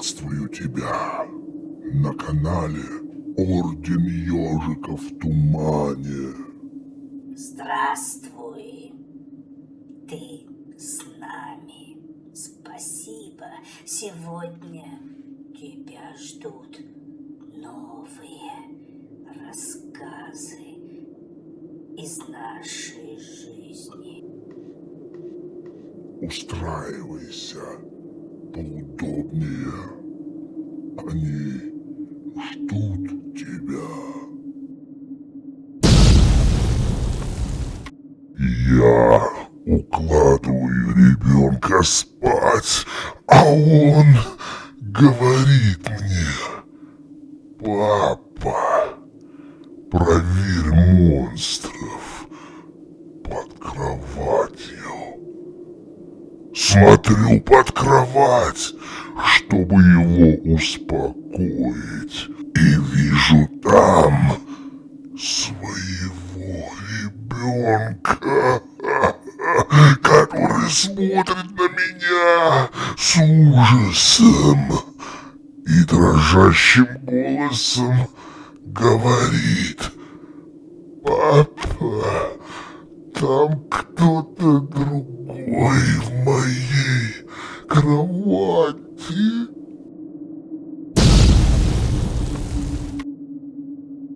Приветствую тебя на канале Орден Ежика в Тумане. Здравствуй, ты с нами. Спасибо. Сегодня тебя ждут новые рассказы из нашей жизни. Устраивайся поудобнее. Они ждут тебя. Я укладываю ребенка спать, а он говорит мне: папа, проверь монстров под кроватью. Смотрю под кровать, чтобы его успокоить, и вижу там своего ребенка, который смотрит на меня с ужасом и дрожащим голосом говорит: папа, там кто-то другой в моей кровати.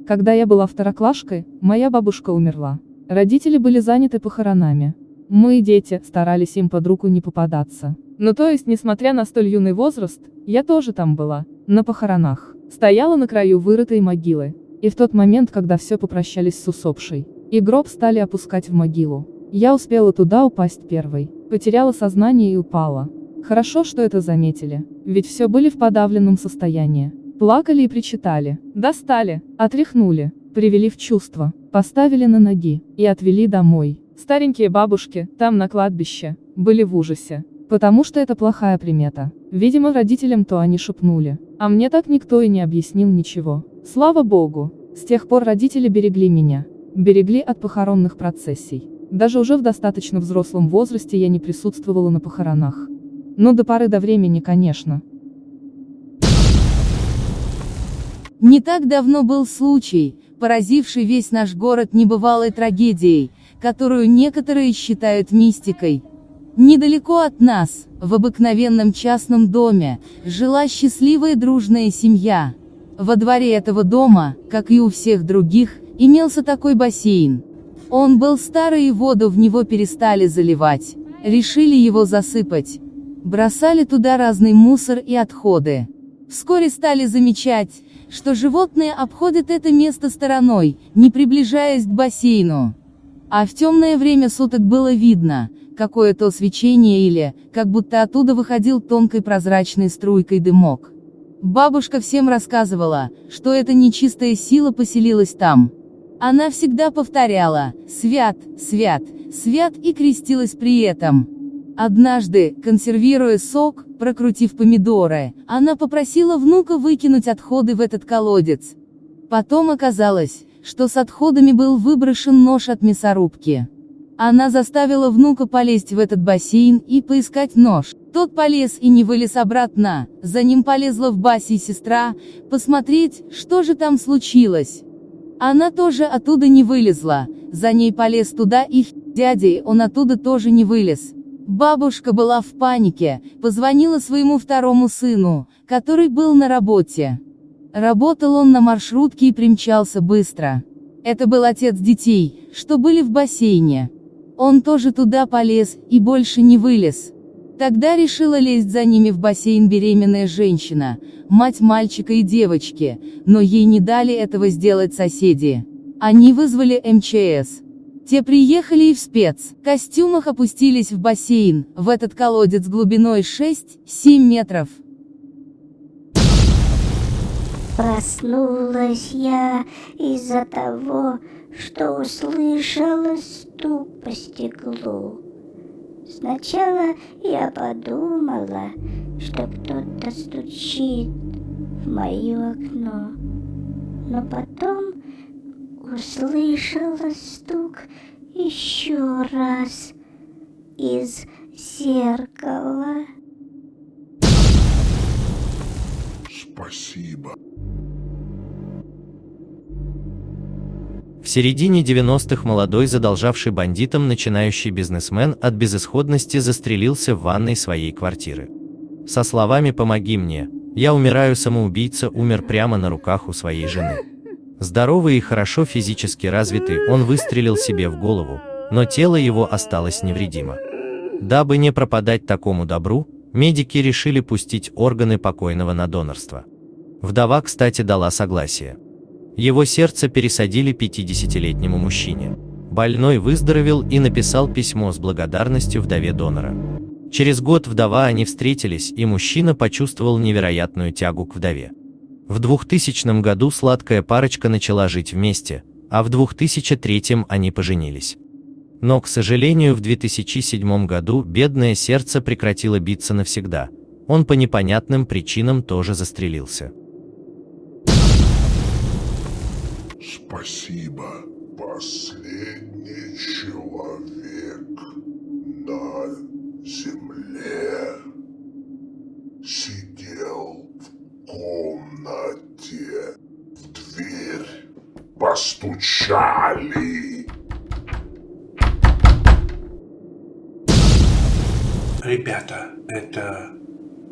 Когда я была второклашкой, моя бабушка умерла. Родители были заняты похоронами. Мы, дети, старались им под руку не попадаться. Ну то есть, несмотря на столь юный возраст, я тоже там была, на похоронах. Стояла на краю вырытой могилы. И в тот момент, когда все попрощались с усопшей, и гроб стали опускать в могилу, я успела туда упасть первой. Потеряла сознание и упала. Хорошо, что это заметили, ведь все были в подавленном состоянии. Плакали и причитали. Достали, отряхнули, привели в чувство, поставили на ноги и отвели домой. Старенькие бабушки, там на кладбище, были в ужасе, потому что это плохая примета. Видимо, родителям то они шепнули, а мне так никто и не объяснил ничего. Слава богу, с тех пор родители берегли меня. Берегли от похоронных процессий. Даже уже в достаточно взрослом возрасте я не присутствовала на похоронах. Но до поры до времени, конечно. Не так давно был случай, поразивший весь наш город небывалой трагедией, которую некоторые считают мистикой. Недалеко от нас, в обыкновенном частном доме, жила счастливая дружная семья. Во дворе этого дома, как и у всех других, имелся такой бассейн. Он был старый, и воду в него перестали заливать. Решили его засыпать. Бросали туда разный мусор и отходы. Вскоре стали замечать, что животные обходят это место стороной, не приближаясь к бассейну. А в темное время суток было видно какое-то свечение или, как будто оттуда выходил тонкой прозрачной струйкой дымок. Бабушка всем рассказывала, что эта нечистая сила поселилась там. Она всегда повторяла: «Свят, свят, свят» и крестилась при этом. Однажды, консервируя сок, прокрутив помидоры, она попросила внука выкинуть отходы в этот колодец. Потом оказалось, что с отходами был выброшен нож от мясорубки. Она заставила внука полезть в этот бассейн и поискать нож. Тот полез и не вылез обратно, за ним полезла в бассейн сестра, посмотреть, что же там случилось. Она тоже оттуда не вылезла, за ней полез туда их дядя, он оттуда тоже не вылез. Бабушка была в панике, позвонила своему второму сыну, который был на работе. Работал он на маршрутке и примчался быстро. Это был отец детей, что были в бассейне. Он тоже туда полез и больше не вылез. Тогда решила лезть за ними в бассейн беременная женщина, мать мальчика и девочки, но ей не дали этого сделать соседи. Они вызвали МЧС. Те приехали и в спецкостюмах опустились в бассейн, в этот колодец глубиной 6-7 метров. Проснулась я из-за того, что услышала стук по стеклу. Сначала я подумала, что кто-то стучит в мое окно, но потом услышала стук еще раз из зеркала. Спасибо. В середине 90-х молодой задолжавший бандитам начинающий бизнесмен от безысходности застрелился в ванной своей квартиры. Со словами «помоги мне, я умираю», самоубийца умер прямо на руках у своей жены. Здоровый и хорошо физически развитый, он выстрелил себе в голову, но тело его осталось невредимо. Дабы не пропадать такому добру, медики решили пустить органы покойного на донорство. Вдова, кстати, дала согласие. Его сердце пересадили 50-летнему мужчине. Больной выздоровел и написал письмо с благодарностью вдове донора. Через год вдова они встретились, и мужчина почувствовал невероятную тягу к вдове. В 2000 году сладкая парочка начала жить вместе, а в 2003 они поженились. Но, к сожалению, в 2007 году бедное сердце прекратило биться навсегда. Он по непонятным причинам тоже застрелился. Спасибо. Последний человек на земле сидел в комнате. В дверь постучали. Ребята, это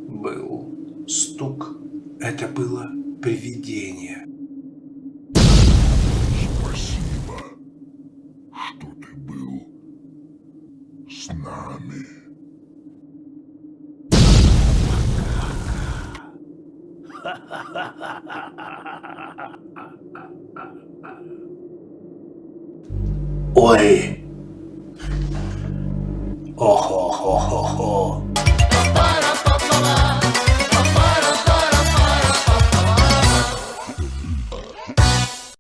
был стук, это было привидение. Спасибо, что ты был с нами. Ой. Охо-хо-хо-хо.